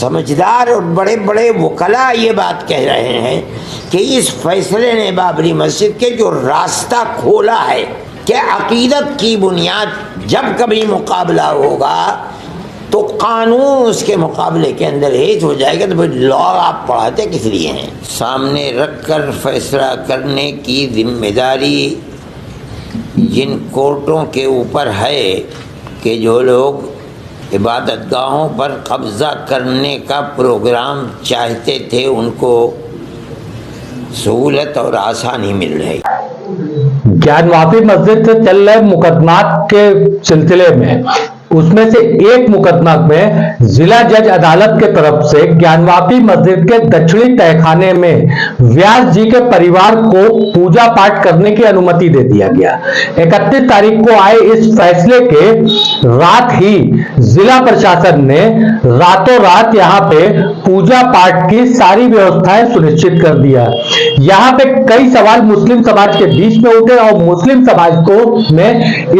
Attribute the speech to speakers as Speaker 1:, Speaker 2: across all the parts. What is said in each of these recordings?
Speaker 1: سمجھدار اور بڑے بڑے وکلاء یہ بات کہہ رہے ہیں کہ اس فیصلے نے بابری مسجد کے جو راستہ کھولا ہے کہ عقیدت کی بنیاد جب کبھی مقابلہ ہوگا تو قانون اس کے مقابلے کے اندر ہیج ہو جائے گا، تو پھر لا آپ پڑھاتے کس لیے ہیں؟ سامنے رکھ کر فیصلہ کرنے کی ذمہ داری جن کورٹوں کے اوپر ہے کہ جو لوگ عبادت گاہوں پر قبضہ کرنے کا پروگرام چاہتے تھے ان کو سہولت اور آسانی مل رہی۔
Speaker 2: گیان واپی مسجد سے چل رہے مقدمات کے سلسلے میں اس میں سے ایک مقدمہ میں ضلع جج عدالت کے طرف سے گیان واپی مسجد کے دچھڑی تہخانے میں ویاس جی کے پریوار کو پوجا پاٹ کرنے کی انومتی دے دیا گیا۔ 31 تاریخ کو آئے اس فیصلے کے رات ہی ضلع پرشاسن نے راتوں رات یہاں پہ پوجا پاٹ کی ساری ویوستھائیں سنشچت کر دیا۔ یہاں پہ کئی سوال مسلم سماج کے بیچ میں اٹھے اور مسلم سماج میں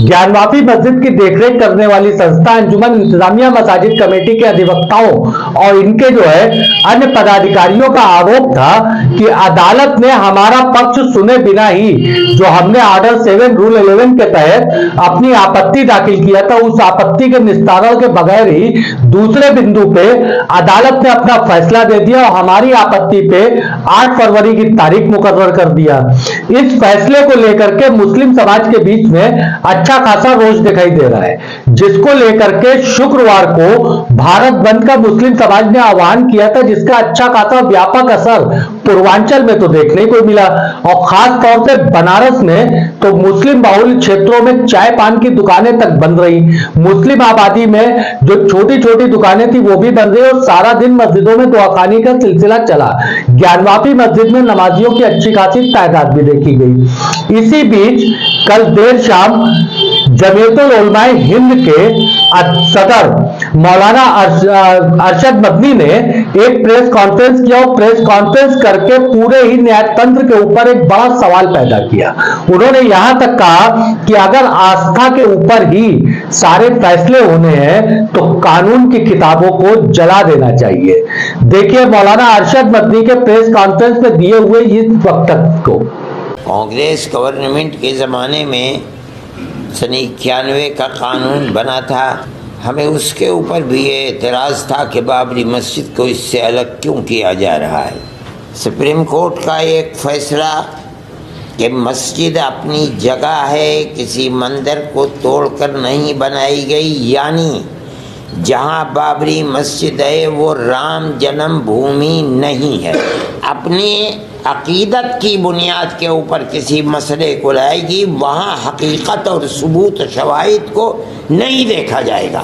Speaker 2: گیان واپی مسجد کی دیکھ ریکھ کرنے والی سنستھا انجمن انتظامیہ مساجد کمیٹی کے ادھیوکتاؤں اور ان کے جو ہے انیہ پدادھیکاریوں کا آروپ تھا کہ عدالت نے ہمارا پکش سنے بنا ہی جو ہم نے آرڈر 7 رول 11 کے تحت اپنی آپتی داخل کیا تھا اس آپتی کے نستارن کے بغیر ہی دوسرے بندو پہ عدالت نے اپنا فیصلہ دے دیا اور ہماری آپتی پہ 8 فروری کی تاریخ مقرر کر دیا۔ اس فیصلے کو لے کر کے مسلم سماج کے بیچ میں اچھا خاصا روش دکھائی دے رہا ہے، جس کو لے کر کے شکروار کو بھارت بند کا مسلم سماج نے آہوان کیا تھا، جس کا اچھا خاصا ویاپک اثر پوروانچل میں تو دیکھنے کو ملا اور خاص طور سے بنارس میں تو مسلم باہل چھیتروں میں چائے پان کی دکانیں تک بند رہی، مسلم آبادی میں جو چھوٹی چھوٹی دکانیں تھی وہ بھی بند رہی اور سارا دن مسجدوں میں دعا خوانی کا سلسلہ چلا۔ گیان واپی مسجد میں نمازیوں کی اچھی خاصی تعداد بھی دیکھی گئی۔ اسی بیچ کل دیر شام جمعیت العلماء ہند کے صدر مولانا ارشد مدنی نے ایک پریس کانفرنس کیا اور پریس کانفرنس کر کے پورے ہی نیاے تنتر کے اوپر ایک بڑا سوال پیدا کیا۔ انہوں نے یہاں تک کہا کہ اگر آستھا کے اوپر ہی سارے فیصلے ہونے ہیں تو قانون کی کتابوں کو جلا دینا چاہیے۔ دیکھیے مولانا ارشد مدنی کے پریس کانفرنس میں دیے ہوئے اس وقت کو۔
Speaker 1: کانگریس گورنمنٹ کے زمانے میں سن 91 کا قانون بنا تھا، ہمیں اس کے اوپر بھی یہ اعتراض تھا کہ بابری مسجد کو اس سے الگ کیوں کیا جا رہا ہے۔ سپریم کورٹ کا ایک فیصلہ کہ مسجد اپنی جگہ ہے، کسی مندر کو توڑ کر نہیں بنائی گئی، یعنی جہاں بابری مسجد ہے وہ رام جنم بھومی نہیں ہے، اپنی عقیدت کی بنیاد کے اوپر کسی مسئلے کو لائے گی، وہاں حقیقت اور ثبوت شواہد کو نہیں دیکھا جائے گا،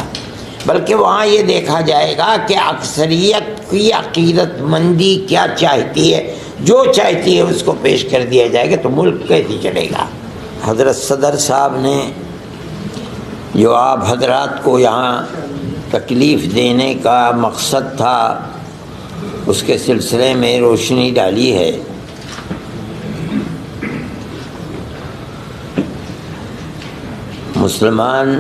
Speaker 1: بلکہ وہاں یہ دیکھا جائے گا کہ اکثریت کی عقیدت مندی کیا چاہتی ہے، جو چاہتی ہے اس کو پیش کر دیا جائے گا، تو ملک کیسے چلے گا۔ حضرت صدر صاحب نے جو آپ حضرات کو یہاں تکلیف دینے کا مقصد تھا اس کے سلسلے میں روشنی ڈالی ہے۔ مسلمان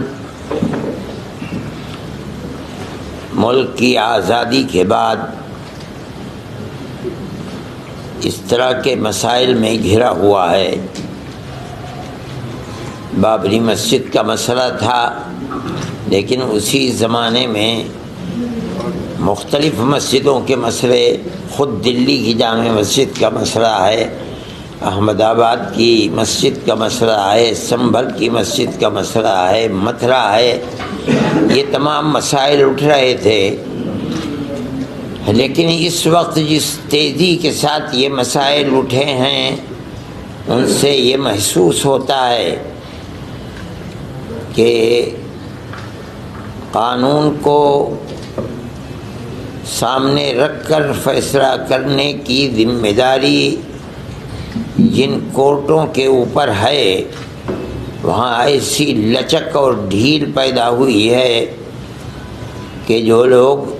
Speaker 1: ملک کی آزادی کے بعد اس طرح کے مسائل میں گھرا ہوا ہے۔ بابری مسجد کا مسئلہ تھا، لیکن اسی زمانے میں مختلف مسجدوں کے مسئلے، خود دلی کی جامع مسجد کا مسئلہ ہے، احمد آباد کی مسجد کا مسئلہ ہے، سنبھل کی مسجد کا مسئلہ ہے، متھرا ہے، یہ تمام مسائل اٹھ رہے تھے۔ لیکن اس وقت جس تیزی کے ساتھ یہ مسائل اٹھے ہیں ان سے یہ محسوس ہوتا ہے کہ قانون کو سامنے رکھ کر فیصلہ کرنے کی ذمہ داری جن کورٹوں کے اوپر ہے وہاں ایسی لچک اور ڈھیل پیدا ہوئی ہے کہ جو لوگ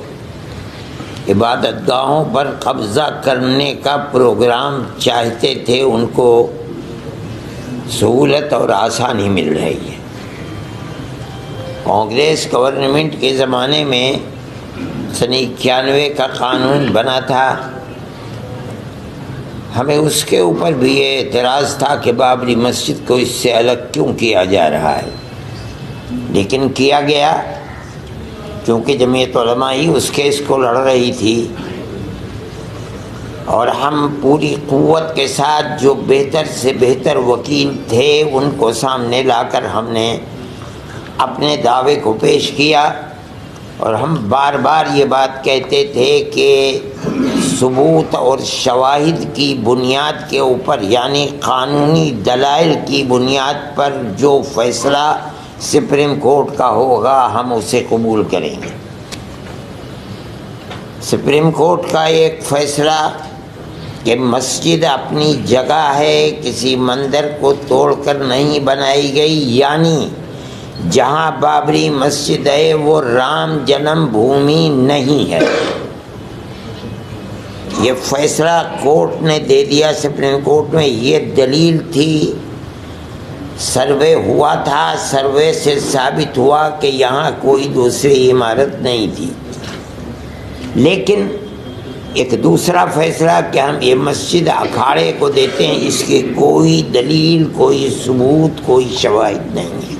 Speaker 1: عبادت گاہوں پر قبضہ کرنے کا پروگرام چاہتے تھے ان کو سہولت اور آسانی مل رہی ہے۔ کانگریس گورنمنٹ کے زمانے میں 91 کا قانون بنا تھا. ہمیں اس کے اوپر بھی یہ اعتراض تھا کہ بابری مسجد کو اس سے الگ کیوں کیا جا رہا ہے، لیکن کیا گیا کیونکہ جمعیت علماء ہی اس کیس کو لڑ رہی تھی، اور ہم پوری قوت کے ساتھ جو بہتر سے بہتر وکیل تھے ان کو سامنے لا کر ہم نے اپنے دعوے کو پیش کیا. اور ہم بار بار یہ بات کہتے تھے کہ ثبوت اور شواہد کی بنیاد کے اوپر، یعنی قانونی دلائل کی بنیاد پر جو فیصلہ سپریم کورٹ کا ہوگا ہم اسے قبول کریں گے. سپریم کورٹ کا ایک فیصلہ کہ مسجد اپنی جگہ ہے، کسی مندر کو توڑ کر نہیں بنائی گئی، یعنی جہاں بابری مسجد ہے وہ رام جنم بھومی نہیں ہے. یہ فیصلہ کورٹ نے دے دیا سپریم کورٹ میں. یہ دلیل تھی، سروے ہوا تھا، سروے سے ثابت ہوا کہ یہاں کوئی دوسری عمارت نہیں تھی. لیکن ایک دوسرا فیصلہ کہ ہم یہ مسجد اکھاڑے کو دیتے ہیں، اس کی کوئی دلیل، کوئی ثبوت، کوئی شواہد نہیں ہے.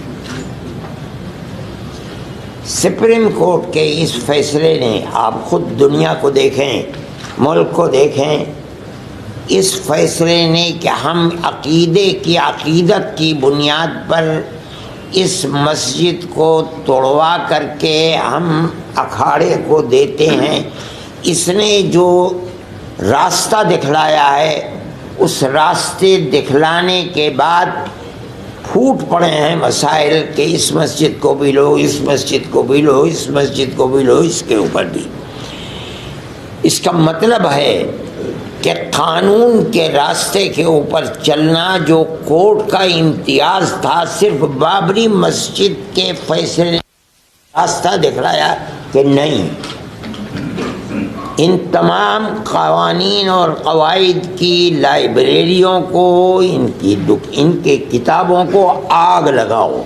Speaker 1: سپریم کورٹ کے اس فیصلے نے، آپ خود دنیا کو دیکھیں، ملک کو دیکھیں، اس فیصلے نے کہ ہم عقیدت کی بنیاد پر اس مسجد کو توڑوا کر کے ہم اکھاڑے کو دیتے ہیں، اس نے جو راستہ دکھلایا ہے، اس راستے دکھلانے کے بعد پھوٹ پڑے ہیں مسائل کہ اس مسجد کو بھی لو، اس مسجد کو بھی لو، اس مسجد کو بھی لو، اس کے اوپر بھی. اس کا مطلب ہے کہ قانون کے راستے کے اوپر چلنا جو کورٹ کا امتیاز تھا، صرف بابری مسجد کے فیصلے نے راستہ دکھلایا کہ نہیں، ان تمام قوانین اور قواعد کی لائبریریوں کو، ان کے کتابوں کو آگ لگاؤ.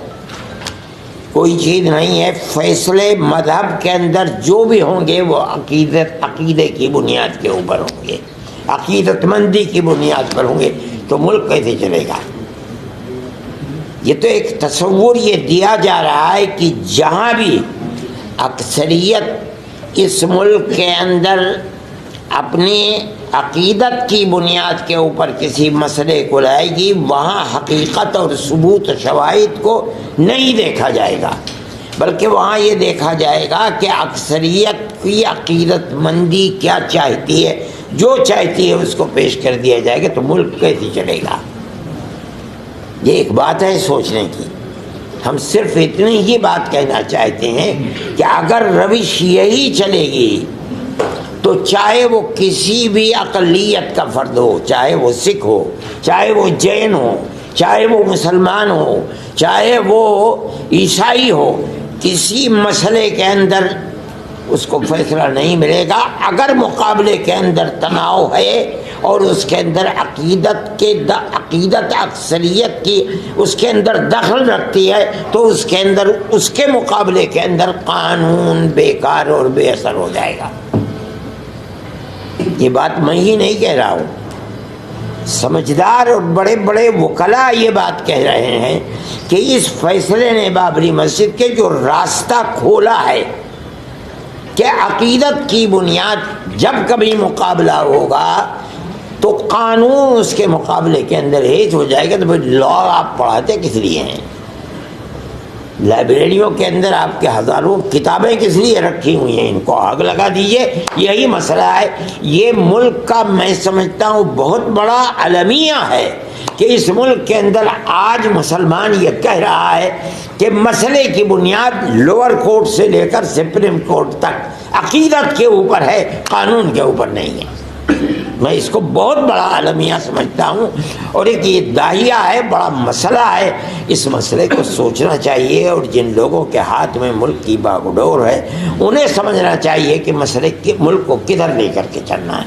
Speaker 1: کوئی چیز نہیں ہے. فیصلے مذہب کے اندر جو بھی ہوں گے وہ عقیدے کی بنیاد کے اوپر ہوں گے، عقیدت مندی کی بنیاد پر ہوں گے. تو ملک کیسے چلے گا؟ یہ تو ایک تصور یہ دیا جا رہا ہے کہ جہاں بھی اکثریت اس ملک کے اندر اپنی عقیدت کی بنیاد کے اوپر کسی مسئلے کو لائے گی، وہاں حقیقت اور ثبوت شواہد کو نہیں دیکھا جائے گا، بلکہ وہاں یہ دیکھا جائے گا کہ اکثریت کی عقیدت مندی کیا چاہتی ہے. جو چاہتی ہے اس کو پیش کر دیا جائے گا. تو ملک کیسے چلے گا؟ یہ ایک بات ہے سوچنے کی. ہم صرف اتنی ہی بات کہنا چاہتے ہیں کہ اگر روش یہی چلے گی تو چاہے وہ کسی بھی اقلیت کا فرد ہو، چاہے وہ سکھ ہو، چاہے وہ جین ہو، چاہے وہ مسلمان ہو، چاہے وہ عیسائی ہو، کسی مسئلے کے اندر اس کو فیصلہ نہیں ملے گا. اگر مقابلے کے اندر تناؤ ہے اور اس کے اندر عقیدت اکثریت کی اس کے اندر دخل رکھتی ہے تو اس کے اندر، اس کے مقابلے کے اندر قانون بیکار اور بے اثر ہو جائے گا. یہ بات میں ہی نہیں کہہ رہا ہوں، سمجھدار اور بڑے بڑے وکلاء یہ بات کہہ رہے ہیں کہ اس فیصلے نے بابری مسجد کے جو راستہ کھولا ہے کہ عقیدت کی بنیاد جب کبھی مقابلہ ہوگا تو قانون اس کے مقابلے کے اندر ہیج ہو جائے گا. تو پھر لا آپ پڑھاتے کس لیے ہیں؟ لائبریریوں کے اندر آپ کے ہزاروں کتابیں کس لیے رکھی ہوئی ہیں؟ ان کو آگ لگا دیجئے. یہی مسئلہ ہے. یہ ملک کا میں سمجھتا ہوں بہت بڑا المیہ ہے کہ اس ملک کے اندر آج مسلمان یہ کہہ رہا ہے کہ مسئلے کی بنیاد لوور کورٹ سے لے کر سپریم کورٹ تک عقیدت کے اوپر ہے، قانون کے اوپر نہیں ہے. میں اس کو بہت بڑا المیہ سمجھتا ہوں اور ایک یہ داہیہ ہے، بڑا مسئلہ ہے. اس مسئلے کو سوچنا چاہیے اور جن لوگوں کے ہاتھ میں ملک کی باغ ڈور ہے انہیں سمجھنا چاہیے کہ مسئلے کے ملک کو کدھر لے کر کے چلنا ہے.